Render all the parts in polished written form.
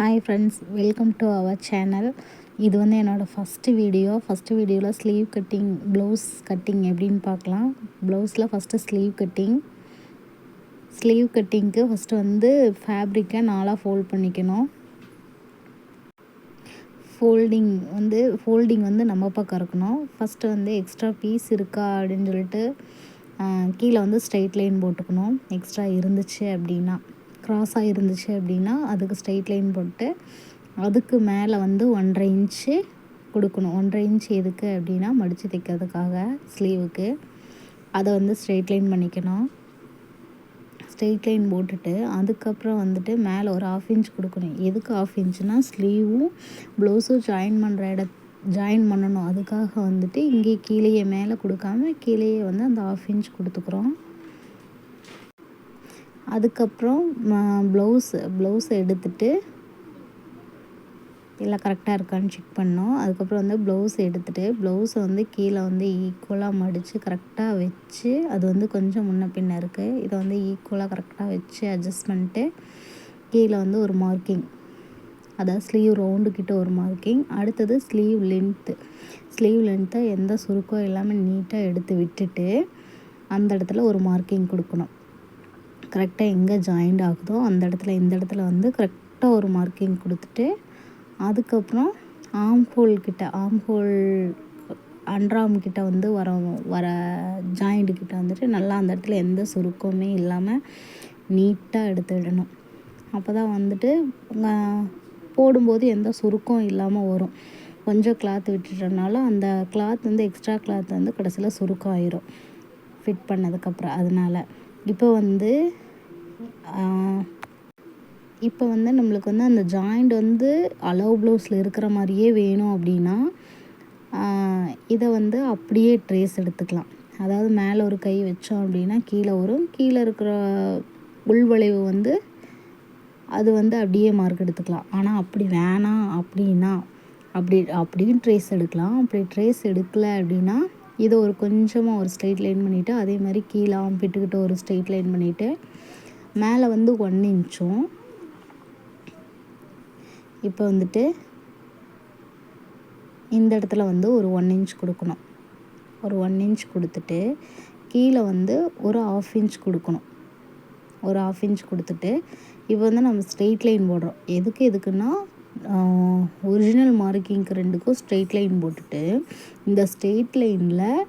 Hi friends, welcome to our channel. இது வந்து என்னோடய ஃபஸ்ட்டு வீடியோவில் ஸ்லீவ் கட்டிங், ப்ளவுஸ் கட்டிங் எப்படின்னு பார்க்கலாம். ப்ளவுஸில் ஃபஸ்ட்டு ஸ்லீவ் கட்டிங்க்கு ஃபஸ்ட்டு வந்து ஃபேப்ரிக்கை 4 ஃபோல்ட் பண்ணிக்கணும். ஃபோல்டிங் வந்து நம்ம பக்கம் இருக்கணும். ஃபஸ்ட்டு வந்து எக்ஸ்ட்ரா பீஸ் இருக்கா அப்படின்னு சொல்லிட்டு கீழே வந்து ஸ்ட்ரைட் லைன் போட்டுக்கணும். எக்ஸ்ட்ரா இருந்துச்சு அப்படின்னா, க்ராஸாக இருந்துச்சு அப்படின்னா அதுக்கு ஸ்ட்ரைட் லைன் போட்டு அதுக்கு மேலே வந்து 1.5 இன்ச்சு கொடுக்கணும். 1.5 இன்ச் எதுக்கு அப்படின்னா மடித்து தைக்கிறதுக்காக ஸ்லீவுக்கு. அதை வந்து ஸ்ட்ரெயிட் லைன் பண்ணிக்கணும். ஸ்ட்ரெயிட் லைன் போட்டுட்டு அதுக்கப்புறம் வந்துட்டு மேலே ஒரு 1/2 இன்ச் கொடுக்கணும். எதுக்கு 1/2 இன்ச்சுனால் ஸ்லீவும் ப்ளவுஸும் ஜாயின் பண்ணணும். அதுக்காக வந்துட்டு இங்கே கீழேயே மேலே கொடுக்காம கீழேயே வந்து அந்த 1/2 இன்ச் கொடுத்துக்குறோம். அதுக்கப்புறம் ப்ளவுஸை எடுத்துகிட்டு எல்லாம் கரெக்டாக இருக்கான்னு செக் பண்ணோம். அதுக்கப்புறம் வந்து ப்ளவுஸை வந்து கீழே வந்து ஈக்குவலாக மடித்து கரெக்டாக வச்சு, அது வந்து கொஞ்சம் முன்ன பின்ன இருக்குது, இதை வந்து ஈக்குவலாக கரெக்டாக வச்சு அட்ஜஸ்ட் பண்ணிட்டு கீழே வந்து ஒரு மார்க்கிங், அதாவது ஸ்லீவ் ரவுண்டுக்கிட்ட ஒரு மார்க்கிங். அடுத்தது ஸ்லீவ் லென்த்தை எந்த சுருக்கம் எல்லாமே நீட்டாக எடுத்து விட்டுட்டு அந்த இடத்துல ஒரு மார்க்கிங் கொடுக்கணும். கரெக்டாக எங்கே ஜாயிண்ட் ஆகுதோ அந்த இடத்துல, இந்த இடத்துல வந்து கரெக்டாக ஒரு மார்க்கிங் கொடுத்துட்டு அதுக்கப்புறம் ஆம்ஹோல் அண்டர்ஆர்ம் கிட்ட வந்து வர ஜாயிண்ட்டுக்கிட்ட வந்துட்டு நல்லா அந்த இடத்துல எந்த சுருக்கமே இல்லாமல் நீட்டாக எடுத்து விடணும். அப்போ தான் வந்துட்டு போடும்போது எந்த சுருக்கம் இல்லாமல் வரும். கொஞ்சம் கிளாத் விட்டுட்டனால அந்த கிளாத் வந்து எக்ஸ்ட்ரா கிளாத் வந்து கடைசியில் சுருக்கம் ஆயிரும் ஃபிட் பண்ணதுக்கப்புறம். அதனால் இப்போ வந்து நம்மளுக்கு வந்து அந்த ஜாயிண்ட் வந்து அளவு ப்ளவுஸில் இருக்கிற மாதிரியே வேணும் அப்படின்னா இதை வந்து அப்படியே ட்ரேஸ் எடுத்துக்கலாம். அதாவது மேலே ஒரு கை வச்சோம் அப்படின்னா கீழே வரும். கீழே இருக்கிற உள்வளைவு வந்து அது வந்து அப்படியே மார்க் எடுத்துக்கலாம். ஆனால் அப்படி வேணாம் அப்படின்னா அப்படின்னு ட்ரேஸ் எடுக்கலாம். அப்படி ட்ரேஸ் எடுக்கலை அப்படின்னா இதை கொஞ்சமாக ஒரு ஸ்ட்ரெயிட் லைன் பண்ணிவிட்டு அதே மாதிரி கீழே ஆம்பிட்டுக்கிட்ட ஒரு ஸ்ட்ரெயிட் லைன் பண்ணிவிட்டு மேலே வந்து 1 இன்ச்சும், இப்போ வந்துட்டு இந்த இடத்துல வந்து ஒரு 1 இன்ச் கொடுக்கணும். ஒரு 1 இன்ச் கொடுத்துட்டு கீழே வந்து ஒரு 1/2 இன்ச் கொடுக்கணும். ஒரு 1/2 இன்ச் கொடுத்துட்டு இப்போ வந்து நம்ம ஸ்ட்ரெயிட் லைன் போடுறோம். எதுக்குன்னா ஒரிஜினல் மார்க்கிங்க்கு 2க்கும் ஸ்ட்ரெயிட் லைன் போட்டுட்டு இந்த ஸ்ட்ரெயிட் லைனில்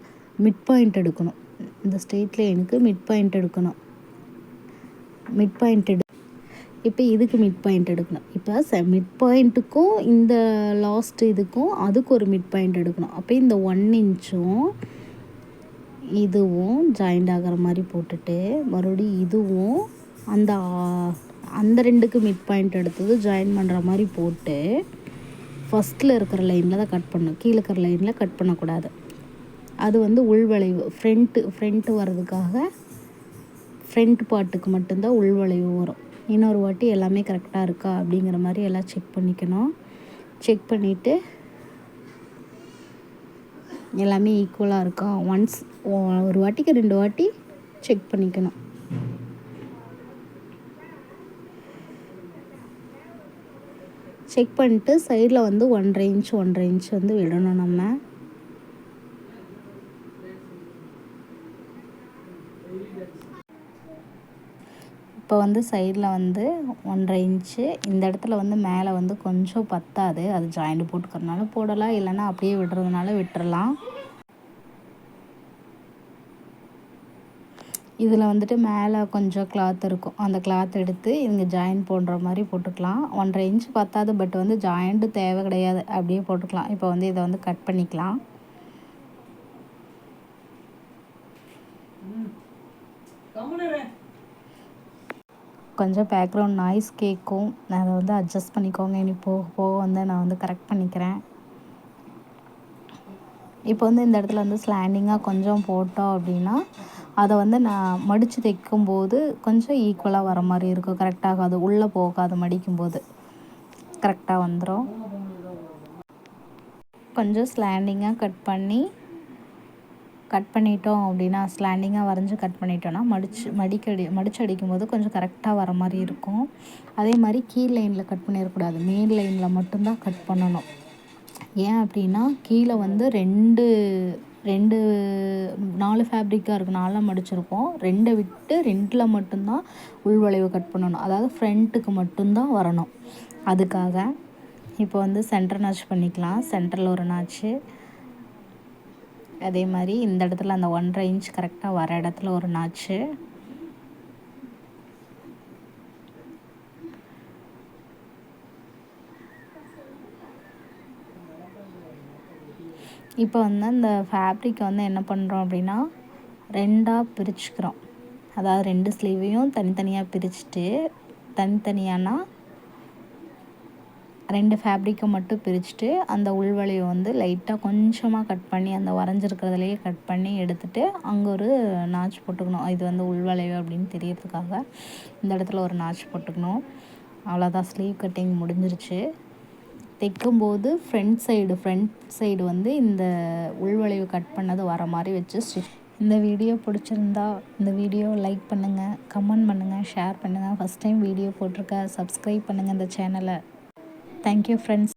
மிட் பாயிண்ட் எடுக்கணும். இந்த ஸ்ட்ரெயிட் லைனுக்கு மிட் பாயிண்ட் எடுக்கணும். இப்போ இதுக்கு மிட் பாயிண்ட் எடுக்கணும். இப்போ மிட் பாயிண்ட்டுக்கும் இந்த லாஸ்ட் இதுக்கும் அதுக்கு ஒரு மிட் பாயிண்ட் எடுக்கணும். அப்போ இந்த 1 இன்ச்சும் இதுவும் ஜாயிண்ட் ஆகிற மாதிரி போட்டுட்டு மறுபடியும் இதுவும் அந்த 2க்கு மிட் பாயிண்ட் எடுத்தது ஜாயின் பண்ணுற மாதிரி போட்டு ஃபஸ்ட்டில் இருக்கிற லைனில் தான் கட் பண்ணணும். கீழே இருக்கிற லைனில் கட் பண்ணக்கூடாது. அது வந்து உள்வளைவு ஃப்ரண்ட்டு வர்றதுக்காக ஃப்ரண்ட் பார்ட்டுக்கு மட்டும்தான் உள்வளைவு வரும். இன்னொரு வாட்டி எல்லாமே கரெக்டாக இருக்கா அப்படிங்கிற மாதிரி எல்லாம் செக் பண்ணிக்கணும். செக் பண்ணிவிட்டு எல்லாமே ஈக்குவலாக இருக்கா ஒரு வாட்டிக்கு 2 வாட்டி செக் பண்ணிக்கணும். செக் பண்ணிட்டு சைடில் வந்து 1.5 இன்ச் வந்து விடணும் நம்ம. இப்போ வந்து சைடில் வந்து 1.5 இன்ச்சு. இந்த இடத்துல வந்து மேலே வந்து கொஞ்சம் பத்தாது, அது ஜாயிண்ட் போட்டுக்கிறதுனால போடலாம், இல்லைன்னா அப்படியே விடுறதுனால விட்டுறலாம். இதில் வந்துட்டு மேலே கொஞ்சம் கிளாத் இருக்கும். அந்த கிளாத் எடுத்து இவங்க ஜாயின் போடுற மாதிரி போட்டுக்கலாம். 1.5 இன்ச் பத்தாது, பட் வந்து ஜாயிண்ட்டு தேவை கிடையாது, அப்படியே போட்டுக்கலாம். இப்போ வந்து இதை வந்து கட் பண்ணிக்கலாம். கொஞ்சம் பேக்ரவுண்ட் நாய்ஸ் கேட்கும், அதை வந்து அட்ஜஸ்ட் பண்ணிக்கோங்க. இனி போக வந்து நான் வந்து கரெக்ட் பண்ணிக்கிறேன். இப்போ வந்து இந்த இடத்துல வந்து ஸ்லாண்டிங்காக கொஞ்சம் போட்டோம் அப்படின்னா அதை வந்து நான் மடித்து தைக்கும்போது கொஞ்சம் ஈக்குவலாக வர மாதிரி இருக்கும். கரெக்டாகாது, உள்ளே போகாது, மடிக்கும்போது கரெக்டாக வந்துடும். கொஞ்சம் ஸ்லாண்டிங்காக கட் பண்ணி கட் பண்ணிட்டோம் அப்படின்னா ஸ்லாண்டிங்காக வரைஞ்சி கட் பண்ணிட்டோன்னா மடிச்சு அடிக்கும்போது கொஞ்சம் கரெக்டாக வர மாதிரி இருக்கும். அதே மாதிரி கீழ் லைனில் கட் பண்ணிடக்கூடாது, மேல் லைனில் மட்டும்தான் கட் பண்ணணும். ஏன் அப்படின்னா கீழே வந்து 4 ஃபேப்ரிக்காக இருக்குது, 4 மடிச்சிருப்போம். 2 விட்டு 2ல் மட்டும்தான் உள்வளைவு கட் பண்ணணும், அதாவது ஃப்ரண்ட்டுக்கு மட்டும்தான் வரணும். அதுக்காக இப்போ வந்து சென்டர் நாச் பண்ணிக்கலாம். சென்டரில் ஒரு நாச்சு, அதே மாதிரி இந்த இடத்துல அந்த 1.5 இன்ச் கரெக்டாக வர இடத்துல ஒரு நாச்சு. இப்போ வந்து அந்த ஃபேப்ரிக்கை வந்து என்ன பண்ணுறோம் அப்படின்னா 2ஆக பிரிச்சுக்கிறோம். அதாவது 2 ஸ்லீவையும் தனித்தனியாக பிரிச்சுட்டு, தனித்தனியானா 2 ஃபேப்ரிக்கை மட்டும் பிரிச்சுட்டு அந்த உள்வளைவை வந்து லைட்டாக கொஞ்சமாக கட் பண்ணி அந்த வரைஞ்சிருக்கிறதுலையே கட் பண்ணி எடுத்துகிட்டு அங்கே ஒரு நாச் போட்டுக்கணும். இது வந்து உள்வளைவு அப்படின்னு தெரியறதுக்காக இந்த இடத்துல ஒரு நாச் போட்டுக்கணும். அவ்வளோதான், ஸ்லீவ் கட்டிங் முடிஞ்சிருச்சு. தைக்கும்போது ஃப்ரண்ட் சைடு வந்து இந்த உள்வளைவு கட் பண்ணது வர மாதிரி வச்சு இந்த வீடியோ பிடிச்சிருந்தா இந்த வீடியோ லைக் பண்ணுங்கள், கமெண்ட் பண்ணுங்கள், ஷேர் பண்ணுங்கள். ஃபஸ்ட் டைம் வீடியோ போட்டிருக்க சப்ஸ்கிரைப் பண்ணுங்கள் இந்த சேனலை. Thank you friends.